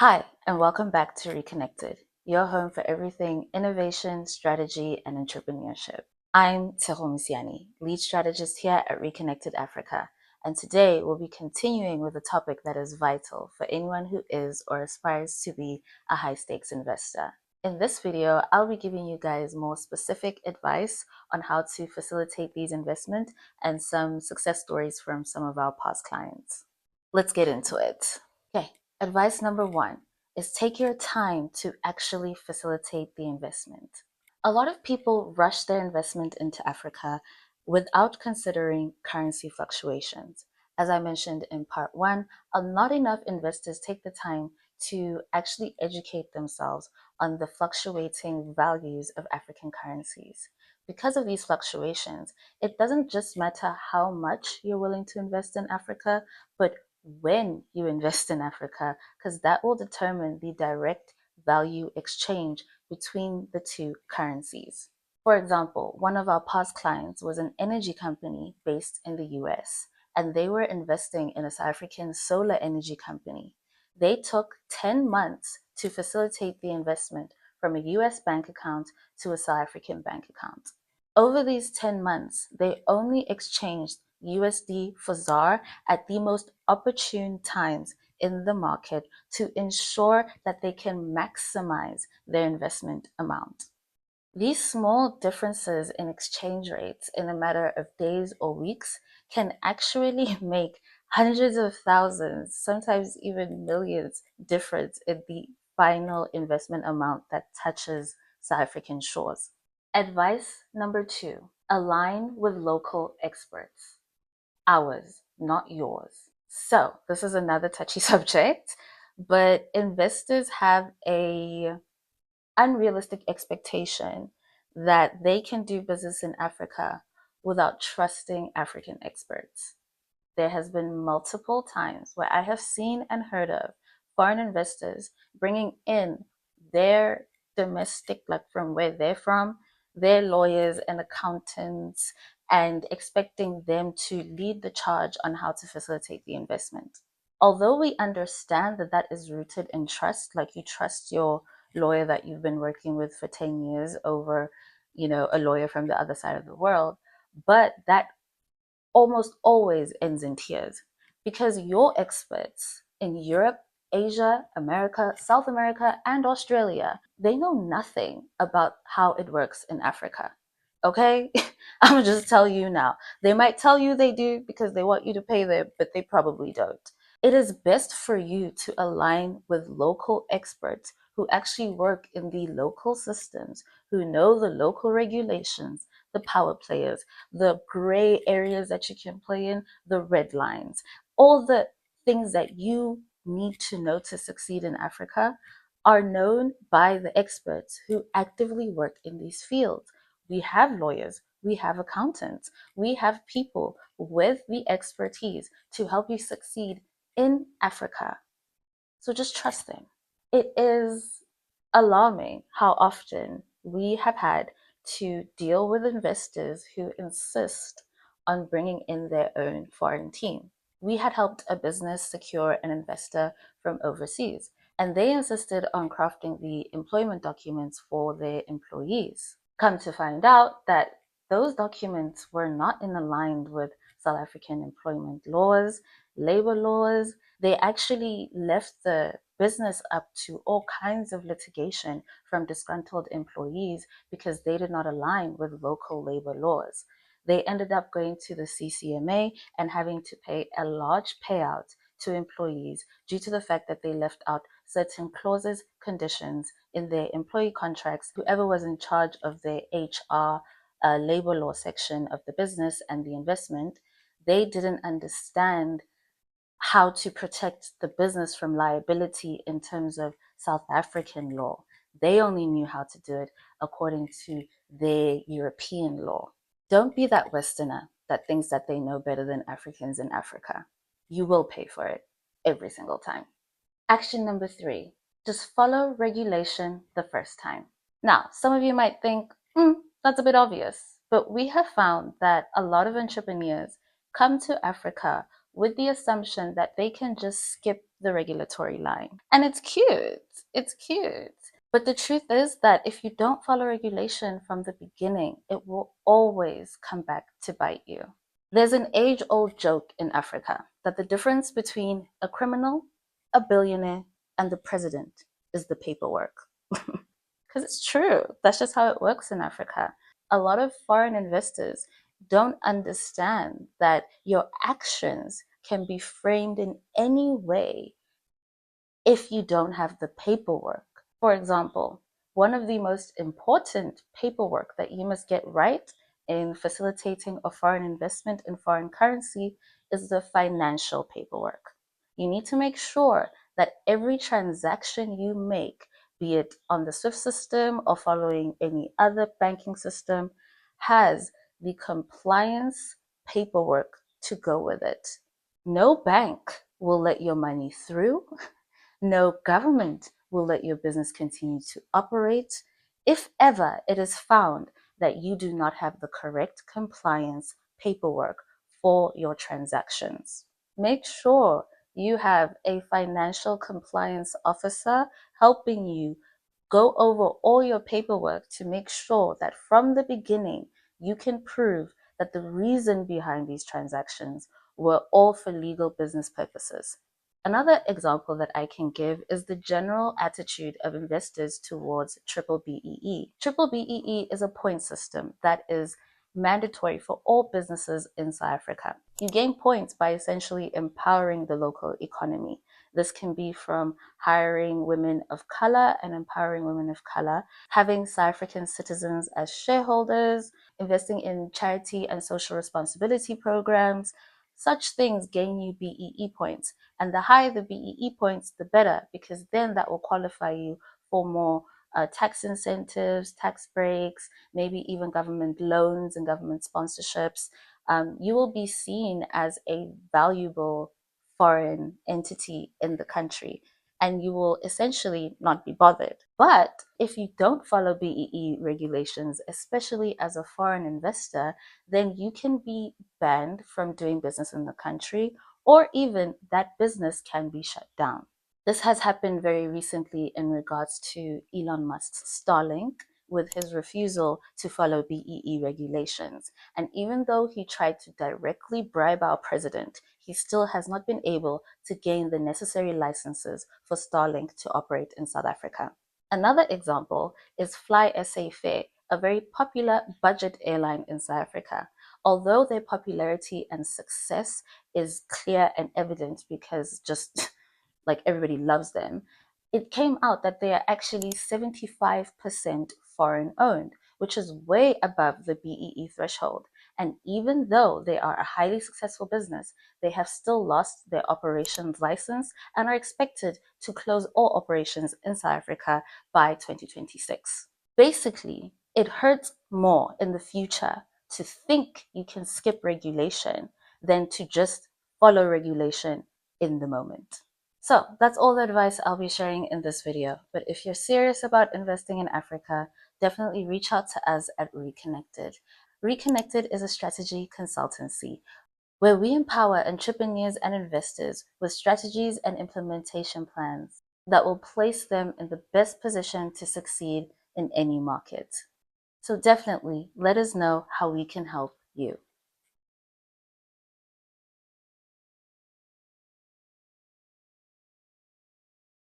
Hi, and welcome back to Reconnected, your home for everything innovation, strategy, and entrepreneurship. I'm Teho Misiani, lead strategist here at Reconnected Africa, and today we'll be continuing with a topic that is vital for anyone who is or aspires to be a high stakes investor. In this video, I'll be giving you guys more specific advice on how to facilitate these investments and some success stories from some of our past clients. Let's get into it. Okay, advice number one is take your time to actually facilitate the investment. A lot of people rush their investment into Africa without considering currency fluctuations. As I mentioned in part one, not enough investors take the time to actually educate themselves on the fluctuating values of African currencies. Because of these fluctuations, it doesn't just matter how much you're willing to invest in Africa, but when you invest in Africa, because that will determine the direct value exchange between the two currencies. For example, one of our past clients was an energy company based in the US, and they were investing in a South African solar energy company. They took 10 months to facilitate the investment from a US bank account to a South African bank account. Over these 10 months, they only exchanged USD for ZAR at the most opportune times in the market to ensure that they can maximize their investment amount. These small differences in exchange rates in a matter of days or weeks can actually make hundreds of thousands, sometimes even millions difference in the final investment amount that touches South African shores. Advice number two, align with local experts. Ours, not yours. So, this is another touchy subject, but investors have a unrealistic expectation that they can do business in Africa without trusting African experts. There has been multiple times where I have seen and heard of foreign investors bringing in their domestic, like from where they're from, their lawyers and accountants, and expecting them to lead the charge on how to facilitate the investment. Although we understand that that is rooted in trust, like you trust your lawyer that you've been working with for 10 years over, a lawyer from the other side of the world, but that almost always ends in tears because your experts in Europe, Asia, America, South America, and Australia, they know nothing about how it works in Africa. Okay? I'm gonna just tell you now. They might tell you they do because they want you to pay them, but they probably don't. It is best for you to align with local experts who actually work in the local systems, who know the local regulations, the power players, the gray areas that you can play in, the red lines, all the things that you need to know to succeed in Africa are known by the experts who actively work in these fields. We have lawyers, we have accountants, we have people with the expertise to help you succeed in Africa. So just trust them. It is alarming how often we have had to deal with investors who insist on bringing in their own foreign team. We had helped a business secure an investor from overseas, and they insisted on crafting the employment documents for their employees. Come to find out that those documents were not in aligned with South African employment laws, labor laws. They actually left the business up to all kinds of litigation from disgruntled employees because they did not align with local labor laws. They ended up going to the CCMA and having to pay a large payout to employees due to the fact that they left out certain clauses, conditions in their employee contracts. Whoever was in charge of the HR labor law section of the business and the investment, they didn't understand how to protect the business from liability in terms of South African law. They only knew how to do it according to their European law. Don't be that Westerner that thinks that they know better than Africans in Africa. You will pay for it every single time. Action number three, just follow regulation the first time. Now, some of you might think, that's a bit obvious, but we have found that a lot of entrepreneurs come to Africa with the assumption that they can just skip the regulatory line. And it's cute. It's cute. But the truth is that if you don't follow regulation from the beginning, it will always come back to bite you. There's an age-old joke in Africa that the difference between a criminal, a billionaire, and the president is the paperwork. Because it's true. That's just how it works in Africa. A lot of foreign investors don't understand that your actions can be framed in any way if you don't have the paperwork. For example, one of the most important paperwork that you must get right in facilitating a foreign investment in foreign currency is the financial paperwork. You need to make sure that every transaction you make, be it on the SWIFT system or following any other banking system, has the compliance paperwork to go with it. No bank will let your money through. No government will let your business continue to operate if ever it is found that you do not have the correct compliance paperwork for your transactions. Make sure you have a financial compliance officer helping you go over all your paperwork to make sure that from the beginning you can prove that the reason behind these transactions were all for legal business purposes. Another example that I can give is the general attitude of investors towards triple BEE. Triple BEE is a point system that is mandatory for all businesses in South Africa. You gain points by essentially empowering the local economy. This can be from hiring women of color and empowering women of color, having South African citizens as shareholders, investing in charity and social responsibility programs. Such things gain you BEE points. And the higher the BEE points, the better, because then that will qualify you for more tax incentives, tax breaks, maybe even government loans and government sponsorships. You will be seen as a valuable foreign entity in the country, and you will essentially not be bothered. But if you don't follow BEE regulations, especially as a foreign investor, then you can be banned from doing business in the country, or even that business can be shut down. This has happened very recently in regards to Elon Musk's Starlink, with his refusal to follow BEE regulations. And even though he tried to directly bribe our president, he still has not been able to gain the necessary licenses for Starlink to operate in South Africa. Another example is Fly SA Fair, a very popular budget airline in South Africa. Although their popularity and success is clear and evident because just like everybody loves them, it came out that they are actually 75% foreign owned, which is way above the BEE threshold. And even though they are a highly successful business, they have still lost their operations license and are expected to close all operations in South Africa by 2026. Basically, it hurts more in the future to think you can skip regulation than to just follow regulation in the moment. So that's all the advice I'll be sharing in this video. But if you're serious about investing in Africa, definitely reach out to us at Reconnected. Reconnected is a strategy consultancy where we empower entrepreneurs and investors with strategies and implementation plans that will place them in the best position to succeed in any market. So definitely let us know how we can help you.